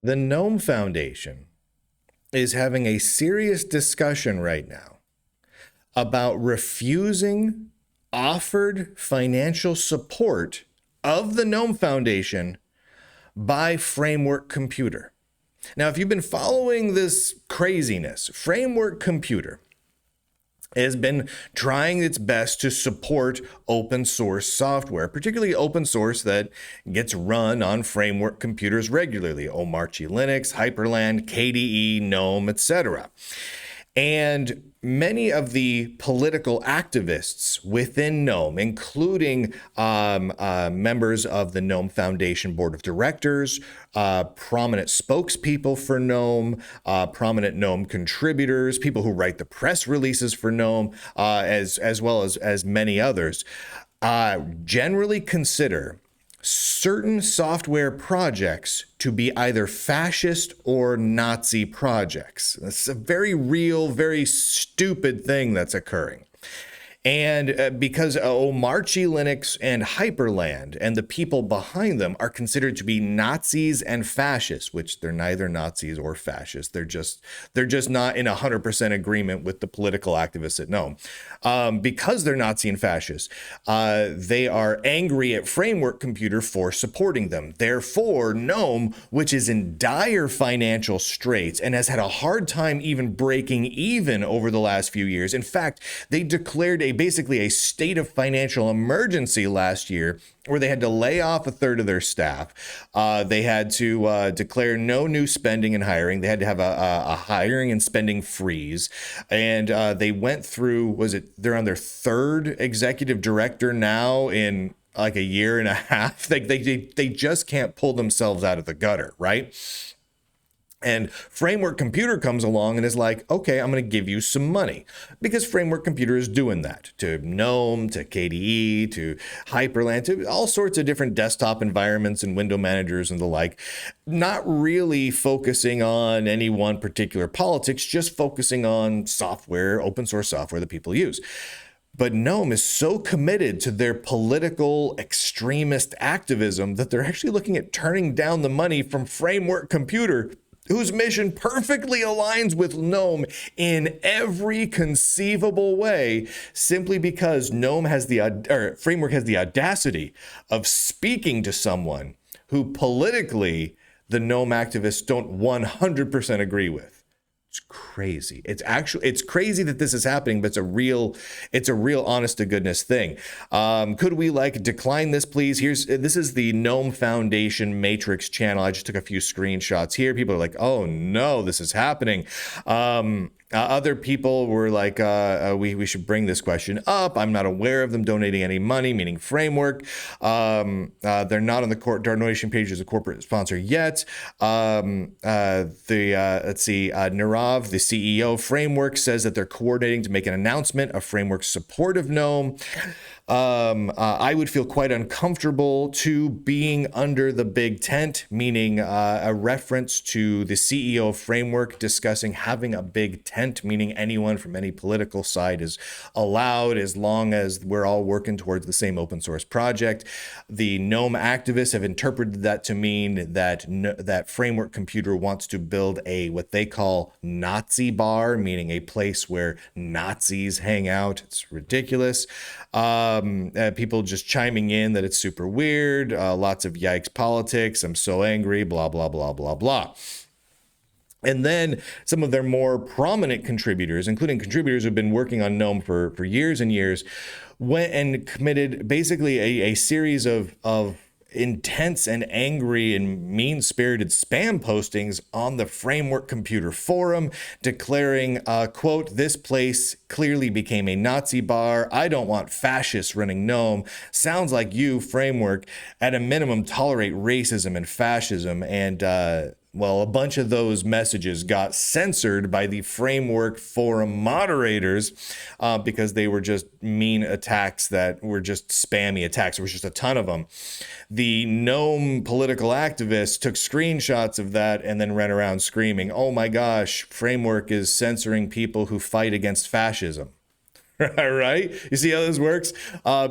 The GNOME Foundation is having a serious discussion right now about refusing offered financial support of the GNOME Foundation by Framework Computer. Now, if you've been following this craziness, Framework Computer has been trying its best to support open source software, particularly open source that gets run on Framework computers regularly, Omarchy Linux, Hyprland, KDE, GNOME, etc. And many of the political activists within GNOME, including members of the GNOME Foundation Board of Directors, prominent spokespeople for GNOME, prominent GNOME contributors, people who write the press releases for GNOME, as well as many others, generally consider certain software projects to be either fascist or Nazi projects. It's a very real, very stupid thing that's occurring. And because Omarchy Linux and Hyprland and the people behind them are considered to be Nazis and fascists, which they're neither Nazis or fascists. They're just not in 100% agreement with the political activists at GNOME. Because they're Nazi and fascist, they are angry at Framework Computer for supporting them. Therefore, GNOME, which is in dire financial straits and has had a hard time even breaking even over the last few years. In fact, they declared basically a state of financial emergency last year where they had to lay off a third of their staff. They had to declare no new spending and hiring. They had to have a hiring and spending freeze. And they went through, they're on their third executive director now in like a year and a half. They just can't pull themselves out of the gutter, right? And Framework Computer comes along and is like, okay, I'm going to give you some money, because Framework Computer is doing that to GNOME, to KDE, to Hyprland, to all sorts of different desktop environments and window managers and the like, not really focusing on any one particular politics, just focusing on software, open source software that people use. But GNOME is so committed to their political extremist activism that they're actually looking at turning down the money from Framework Computer, whose mission perfectly aligns with GNOME in every conceivable way, simply because Framework has the audacity of speaking to someone who politically the GNOME activists don't 100% agree with. It's crazy. It's crazy that this is happening, but it's a real honest to goodness thing. Could we decline this, please? This is the GNOME Foundation Matrix channel. I just took a few screenshots here. People are like, oh no, this is happening. Other people were like, we should bring this question up. I'm not aware of them donating any money, meaning Framework. They're not on the donation page as a corporate sponsor yet. Let's see, Nirav, the CEO of Framework, says that they're coordinating to make an announcement of Framework's support of GNOME. I would feel quite uncomfortable to being under the big tent, meaning a reference to the CEO of Framework discussing having a big tent, meaning anyone from any political side is allowed as long as we're all working towards the same open source project. The GNOME activists have interpreted that to mean that Framework Computer wants to build what they call Nazi bar, meaning a place where Nazis hang out. It's ridiculous. People just chiming in that it's super weird, lots of yikes politics, I'm so angry, blah, blah, blah, blah, blah. And then some of their more prominent contributors, including contributors who've been working on GNOME for years and years, went and committed basically a series of intense and angry and mean-spirited spam postings on the Framework Computer forum, declaring, quote, "This place clearly became a Nazi bar. I don't want fascists running GNOME. Sounds like you, Framework, at a minimum tolerate racism and fascism." And well, a bunch of those messages got censored by the Framework forum moderators because they were just mean attacks that were just spammy attacks. There was just a ton of them. The GNOME political activists took screenshots of that and then ran around screaming, "Oh my gosh, Framework is censoring people who fight against fascism." Right? You see how this works?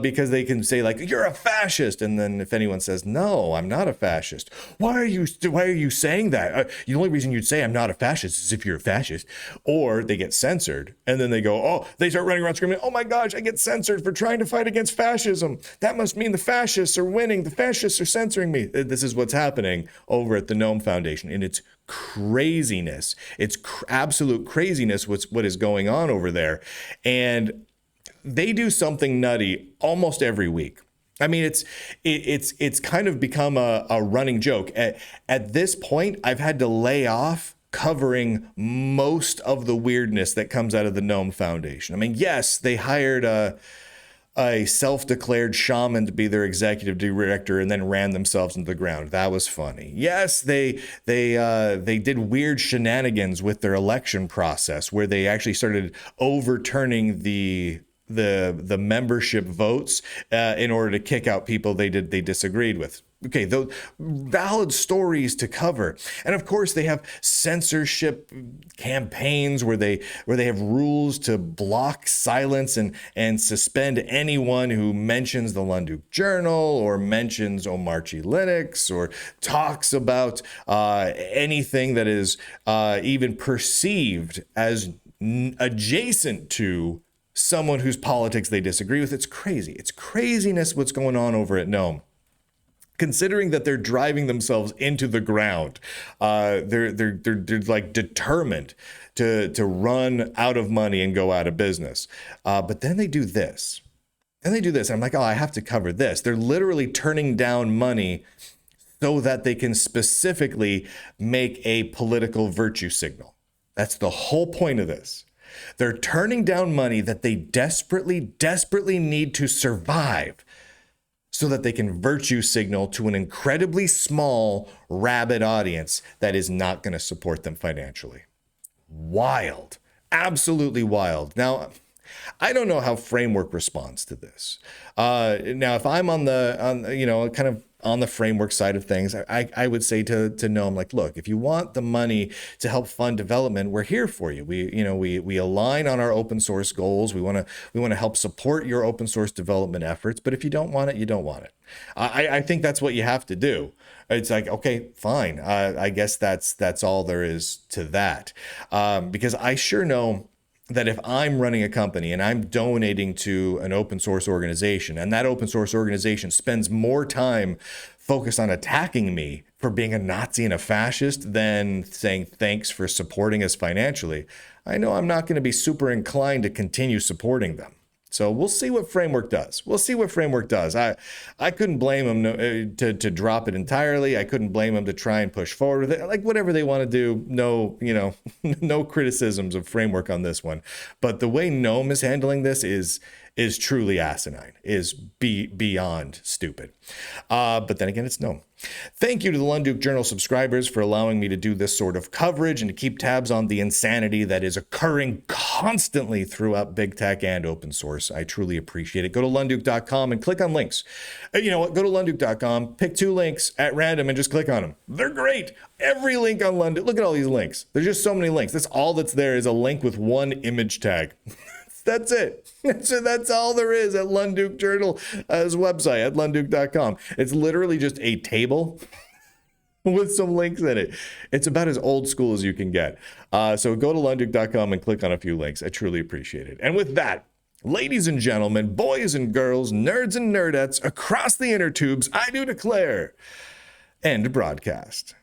Because they can say like, you're a fascist. And then if anyone says, no, I'm not a fascist. Why are you saying that? The only reason you'd say I'm not a fascist is if you're a fascist. Or they get censored. And then they go, oh, they start running around screaming, oh my gosh, I get censored for trying to fight against fascism. That must mean the fascists are winning. The fascists are censoring me. This is what's happening over at the GNOME Foundation. And it's craziness. It's absolute craziness what is going on over there. And they do something nutty almost every week. I mean, it's kind of become a running joke. At this point, I've had to lay off covering most of the weirdness that comes out of the GNOME Foundation. I mean, yes, they hired a self-declared shaman to be their executive director and then ran themselves into the ground. That was funny. Yes, they did weird shenanigans with their election process where they actually started overturning the membership votes in order to kick out people they disagreed with. Okay, those valid stories to cover. And of course they have censorship campaigns where they have rules to block, silence, and suspend anyone who mentions the Lunduke Journal or mentions Omarchy Linux or talks about anything that is even perceived as adjacent to someone whose politics they disagree with. It's crazy. It's craziness what's going on over at GNOME. Considering that they're driving themselves into the ground, they're like determined to run out of money and go out of business. But then they do this. And I'm like, oh, I have to cover this. They're literally turning down money so that they can specifically make a political virtue signal. That's the whole point of this. They're turning down money that they desperately need to survive so that they can virtue signal to an incredibly small, rabid audience that is not going to support them financially. Wild. Absolutely wild. Now, I don't know how Framework responds to this. Now, if I'm on the Framework side of things, I would say to GNOME, like, look, if you want the money to help fund development, we're here for you. We align on our open source goals. We want to help support your open source development efforts. But if you don't want it, you don't want it. I think that's what you have to do. It's like, okay, fine. I guess that's all there is to that. Because I sure know that if I'm running a company and I'm donating to an open source organization and that open source organization spends more time focused on attacking me for being a Nazi and a fascist than saying thanks for supporting us financially, I know I'm not going to be super inclined to continue supporting them. So we'll see what Framework does. I couldn't blame them to drop it entirely. I couldn't blame them to try and push forward with it. Like, whatever they want to do, no criticisms of Framework on this one. But the way GNOME is handling this is truly asinine, is beyond stupid. But then again, it's GNOME. Thank you to the Lunduke Journal subscribers for allowing me to do this sort of coverage and to keep tabs on the insanity that is occurring constantly throughout big tech and open source. I truly appreciate it. Go to lunduke.com and click on links. You know what? Go to lunduke.com, pick 2 links at random and just click on them. They're great. Every link on Lunduke. Look at all these links. There's just so many links. That's all that's there is a link with one image tag. That's it. So that's all there is at Lunduke Journal's website at lunduke.com. It's literally just a table with some links in it. It's about as old school as you can get. So go to lunduke.com and click on a few links. I truly appreciate it. And with that, ladies and gentlemen, boys and girls, nerds and nerdettes across the inner tubes, I do declare, end broadcast.